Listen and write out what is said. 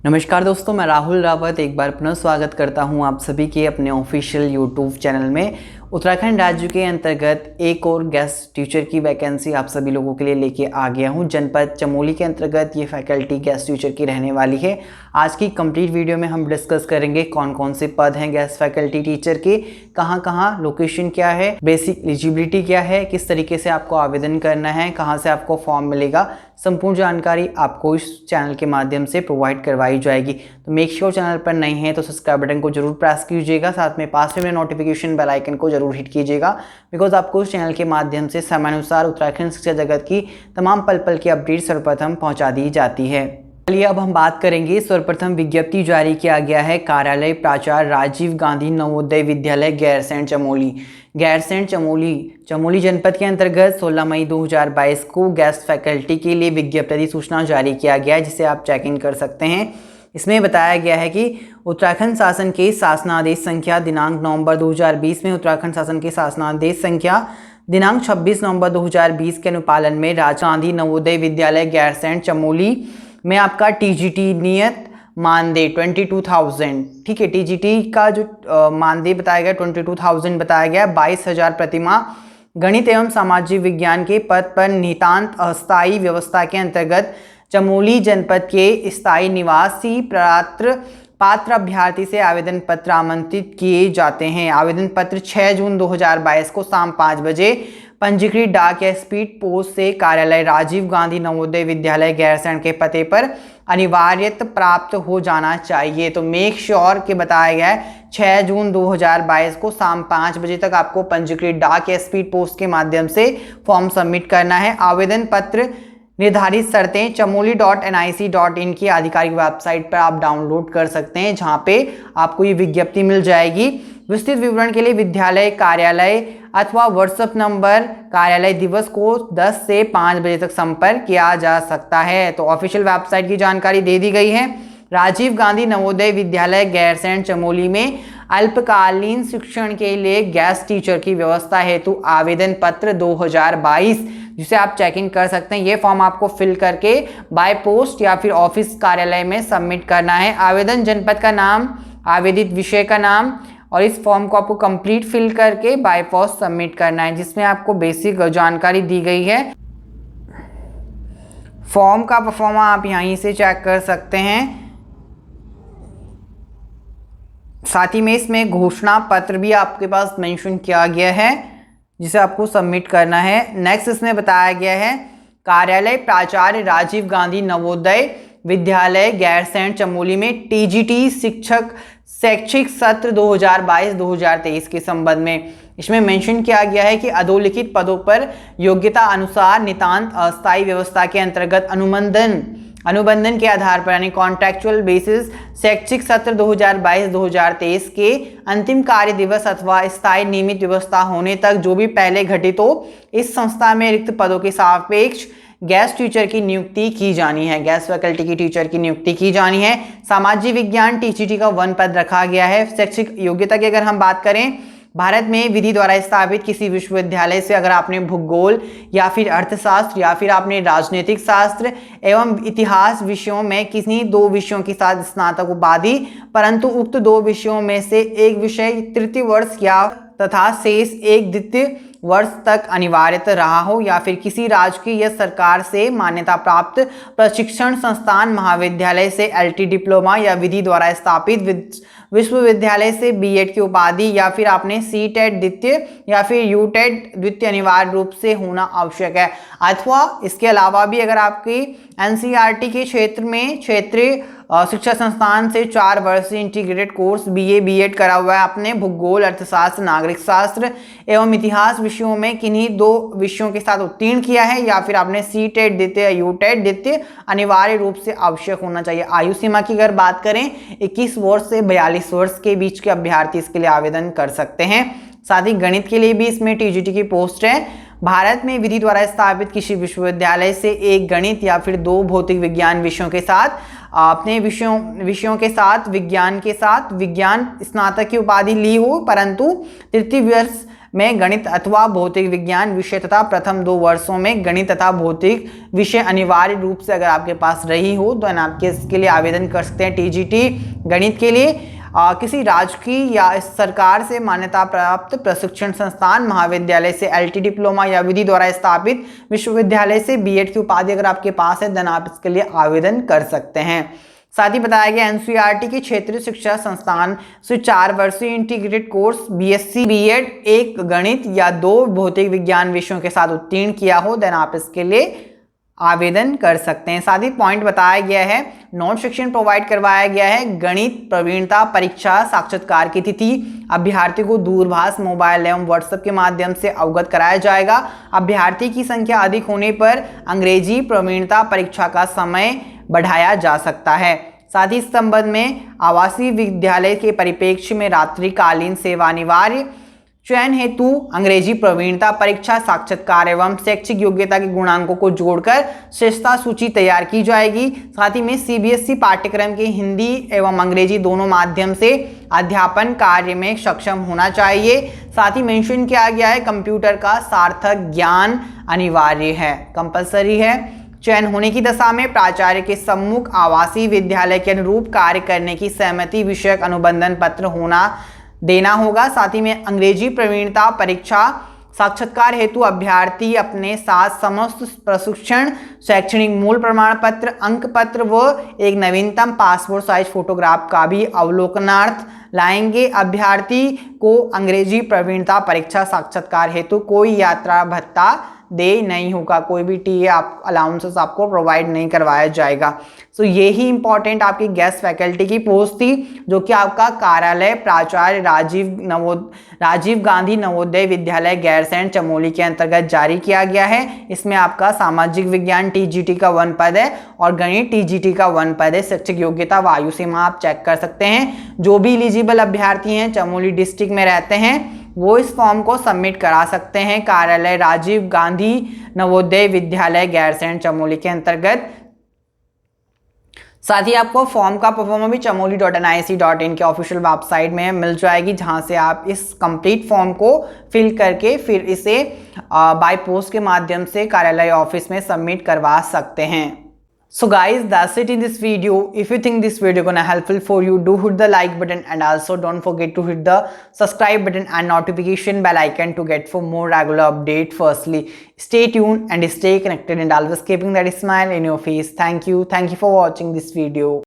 नमस्कार दोस्तों, मैं राहुल रावत एक बार पुनः स्वागत करता हूं आप सभी के अपने ऑफिशियल यूट्यूब चैनल में। उत्तराखंड राज्य के अंतर्गत एक और गेस्ट टीचर की वैकेंसी आप सभी लोगों के लिए लेके आ गया हूं। जनपद चमोली के अंतर्गत ये फैकल्टी गेस्ट टीचर की रहने वाली है। आज की कंप्लीट वीडियो में हम डिस्कस करेंगे कौन कौन से पद हैं गेस्ट फैकल्टी टीचर के, कहाँ लोकेशन क्या है, बेसिक एलिजिबिलिटी क्या है, किस तरीके से आपको आवेदन करना है, कहाँ से आपको फॉर्म मिलेगा। संपूर्ण जानकारी आपको इस चैनल के माध्यम से प्रोवाइड करवाई जाएगी। तो मेक श्योर चैनल पर नए हैं तो सब्सक्राइब बटन को जरूर प्रेस कीजिएगा, साथ में पास में नोटिफिकेशन बेल आइकन को जरूर हिट कीजिएगा, बिकॉज आपको इस चैनल के माध्यम से समयानुसार उत्तराखंड शिक्षा जगत की तमाम पल पल की अपडेट सर्वप्रथम पहुंचा दी जाती है। चलिए अब हम बात करेंगे। सर्वप्रथम विज्ञप्ति जारी किया गया है कार्यालय प्राचार्य राजीव गांधी नवोदय विद्यालय गैरसैंण चमोली। गैरसैंण चमोली जनपद के अंतर्गत 16 मई 2022 को गेस्ट फैकल्टी के लिए विज्ञप्ति अधिसूचना जारी किया गया है, जिसे आप चेक इन कर सकते हैं। इसमें बताया गया है कि उत्तराखंड शासन के शासनादेश संख्या दिनांक नवंबर 2020 में उत्तराखंड शासन के शासनादेश संख्या दिनांक 26 नवंबर 2020 के अनुपालन में राजीव गांधी नवोदय विद्यालय गैरसैंण चमोली में आपका टीजीटी नियत मानदेय 22,000, ठीक है। टीजीटी का जो मानदेय बताया गया 22,000 बताया गया। 22,000 प्रतिमाह गणित एवं सामाजिक विज्ञान के पद पर नितांत अस्थायी व्यवस्था के अंतर्गत चमोली जनपद के स्थायी निवासी पात्र अभ्यर्थी से आवेदन पत्र आमंत्रित किए जाते हैं। आवेदन पत्र 6 जून 2022 को शाम 5 बजे पंजीकृत डाक या स्पीड पोस्ट से कार्यालय राजीव गांधी नवोदय विद्यालय गैरसैंण के पते पर अनिवार्यत प्राप्त हो जाना चाहिए। तो मेक श्योर के बताया गया है 6 जून 2022 को शाम 5 बजे तक आपको पंजीकृत डाक या स्पीड पोस्ट के माध्यम से फॉर्म सबमिट करना है। आवेदन पत्र निर्धारित शर्तें chamoli.nic.in की आधिकारिक वेबसाइट पर आप डाउनलोड कर सकते हैं, जहां पे आपको ये विज्ञप्ति मिल जाएगी। विस्तृत विवरण के लिए विद्यालय कार्यालय अथवा व्हाट्सएप नंबर कार्यालय दिवस को 10 से 5 बजे तक संपर्क किया जा सकता है। तो ऑफिशियल वेबसाइट की जानकारी दे दी गई है। राजीव गांधी नवोदय विद्यालय गैरसैंण चमोली में अल्पकालीन शिक्षण के लिए गेस्ट टीचर की व्यवस्था हेतु आवेदन पत्र 2022, जिसे आप चेक इन कर सकते हैं। ये फॉर्म आपको फिल करके बाय पोस्ट या फिर ऑफिस कार्यालय में सबमिट करना है। आवेदन जनपद का नाम, आवेदित विषय का नाम और इस फॉर्म को आपको कंप्लीट फिल करके बाय पोस्ट सबमिट करना है, जिसमें आपको बेसिक जानकारी दी गई है। फॉर्म का परफॉर्मा आप यहीं से चेक कर सकते हैं। साथ ही में इसमें घोषणा पत्र भी आपके पास मेंशन किया गया है, जिसे आपको सबमिट करना है। नेक्स्ट इसमें बताया गया है कार्यालय प्राचार्य राजीव गांधी नवोदय विद्यालय गैरसैंण चमोली में टीजीटी शिक्षक शैक्षिक सत्र 2022-2023 के संबंध में इसमें मेंशन किया गया है कि अधोलिखित पदों पर योग्यता अनुसार नितांत अस्थायी व्यवस्था के अंतर्गत अनुबंधन के आधार पर यानी कॉन्ट्रैक्चुअल बेसिस शैक्षिक सत्र 2022-2023 के अंतिम कार्य दिवस अथवा स्थायी नियमित व्यवस्था होने तक जो भी पहले घटित हो इस संस्था में रिक्त पदों के सापेक्ष गेस्ट टीचर की नियुक्ति की जानी है। गेस्ट फैकल्टी की टीचर की नियुक्ति की जानी है। सामाजिक विज्ञान टीजीटी का 1 पद रखा गया है। शैक्षिक योग्यता की अगर हम बात करें, भारत में विधि द्वारा स्थापित किसी विश्वविद्यालय से अगर आपने भूगोल या फिर अर्थशास्त्र या फिर आपने राजनीतिक शास्त्र एवं इतिहास विषयों में किसी 2 विषयों के साथ स्नातक उपाधि, परंतु उक्त 2 विषयों में से एक विषय तृतीय वर्ष या तथा शेष एक द्वितीय वर्ष तक अनिवार्यता रहा हो, या फिर किसी राजकीय या सरकार से मान्यता प्राप्त प्रशिक्षण संस्थान महाविद्यालय से एलटी डिप्लोमा या विधि द्वारा स्थापित विश्वविद्यालय से बीएड की उपाधि, या फिर आपने सीटेट द्वितीय या फिर यूटेट द्वितीय अनिवार्य रूप से होना आवश्यक है। अथवा इसके अलावा भी अगर आपकी एनसीईआरटी के क्षेत्र में क्षेत्रीय शिक्षा संस्थान से 4 वर्षीय इंटीग्रेटेड कोर्स बीए बीएड करा हुआ है, आपने भूगोल, अर्थशास्त्र, नागरिक शास्त्र एवं इतिहास विषयों में किन्हीं 2 विषयों के साथ उत्तीर्ण किया है, या फिर आपने सीटेट द्वितीय यूटेट द्वितीय अनिवार्य रूप से आवश्यक होना चाहिए। आयु सीमा की अगर बात करें 21 वर्ष से 42 वर्ष के बीच के अभ्यर्थी इसके लिए आवेदन कर सकते हैं। साथ ही गणित के लिए भी इसमें टीजीटी की पोस्ट है। भारत में विधि द्वारा स्थापित किसी विश्वविद्यालय से एक गणित या फिर 2 भौतिक विज्ञान विषयों के साथ अपने विषयों के साथ विज्ञान स्नातक की उपाधि ली हो, परंतु तृतीय वर्ष में गणित अथवा भौतिक विज्ञान विषय तथा प्रथम 2 वर्षों में गणित तथा भौतिक विषय अनिवार्य रूप से अगर आपके पास रही हो तो आप इसके लिए आवेदन कर सकते हैं। टीजीटी गणित के लिए किसी राजकीय या सरकार से मान्यता प्राप्त प्रशिक्षण संस्थान, महाविद्यालय से एलटी डिप्लोमा या विधि द्वारा स्थापित विश्वविद्यालय से बीएड की उपाधि अगर आपके पास है देन आप इसके लिए आवेदन कर सकते हैं। साथ ही बताया गया एनसीईआरटी के क्षेत्रीय शिक्षा संस्थान से 4 वर्षीय इंटीग्रेटेड कोर्स बीएससी बीएड 1 गणित या 2 भौतिक विज्ञान विषयों के साथ उत्तीर्ण किया हो देन आप इसके लिए आवेदन कर सकते हैं। साथ ही पॉइंट बताया गया है, नोट सेक्शन प्रोवाइड करवाया गया है। गणित प्रवीणता परीक्षा साक्षात्कार की तिथि अभ्यर्थी को दूरभाष, मोबाइल एवं व्हाट्सएप के माध्यम से अवगत कराया जाएगा। अभ्यर्थी की संख्या अधिक होने पर अंग्रेजी प्रवीणता परीक्षा का समय बढ़ाया जा सकता है। साथ ही इस संबंध में आवासीय विद्यालय के परिप्रेक्ष्य में रात्रिकालीन सेवा अनिवार्य, चयन हेतु अंग्रेजी प्रवीणता परीक्षा साक्षात्कार एवं शैक्षिक योग्यता के गुणांकों को जोड़कर श्रेष्ठता सूची तैयार की जाएगी। साथ ही में सीबीएसई पाठ्यक्रम के हिंदी एवं अंग्रेजी दोनों माध्यम से अध्यापन कार्य में सक्षम होना चाहिए। साथ ही मेंशन किया गया है कंप्यूटर का सार्थक ज्ञान अनिवार्य है, कंपलसरी है। चयन होने की दशा में प्राचार्य के सम्मुख आवासीय विद्यालय के अनुरूप कार्य करने की सहमति विषयक अनुबंधन पत्र देना होगा। साथ ही में अंग्रेजी प्रवीणता परीक्षा साक्षात्कार हेतु अभ्यर्थी अपने साथ समस्त प्रशिक्षण, शैक्षणिक मूल प्रमाण पत्र, अंक पत्र व एक नवीनतम पासपोर्ट साइज फोटोग्राफ का भी अवलोकनार्थ लाएंगे। अभ्यर्थी को अंग्रेजी प्रवीणता परीक्षा साक्षात्कार हेतु कोई यात्रा भत्ता दे नहीं होगा, कोई भी टीए आप अलाउंसेस आपको प्रोवाइड नहीं करवाया जाएगा। सो यही इंपॉर्टेंट आपकी गेस्ट फैकल्टी की पोस्ट थी जो कि आपका कार्यालय प्राचार्य राजीव गांधी नवोदय विद्यालय गैरसैंण चमोली के अंतर्गत जारी किया गया है। इसमें आपका सामाजिक विज्ञान टीजीटी का 1 पद है और गणित टीजीटी का 1 पद है। शैक्षिक योग्यता वायु सीमा आप चेक कर सकते हैं। जो भी एलिजिबल अभ्यर्थी हैं चमोली डिस्ट्रिक्ट में रहते हैं वो इस फॉर्म को सबमिट करा सकते हैं कार्यालय राजीव गांधी नवोदय विद्यालय गैरसैंण चमोली के अंतर्गत। साथ ही आपको फॉर्म का परफॉर्मा भी chamoli.nic.in के ऑफिशियल वेबसाइट में मिल जाएगी, जहां से आप इस कंप्लीट फॉर्म को फिल करके फिर इसे बाय पोस्ट के माध्यम से कार्यालय ऑफिस में सबमिट करवा सकते हैं। So guys, that's it in this video. If you think this video gonna helpful for you, do hit the like button and also don't forget to hit the subscribe button and notification bell icon to get for more regular update. Firstly, stay tuned and stay connected and always keeping that smile in your face. Thank you for watching this video.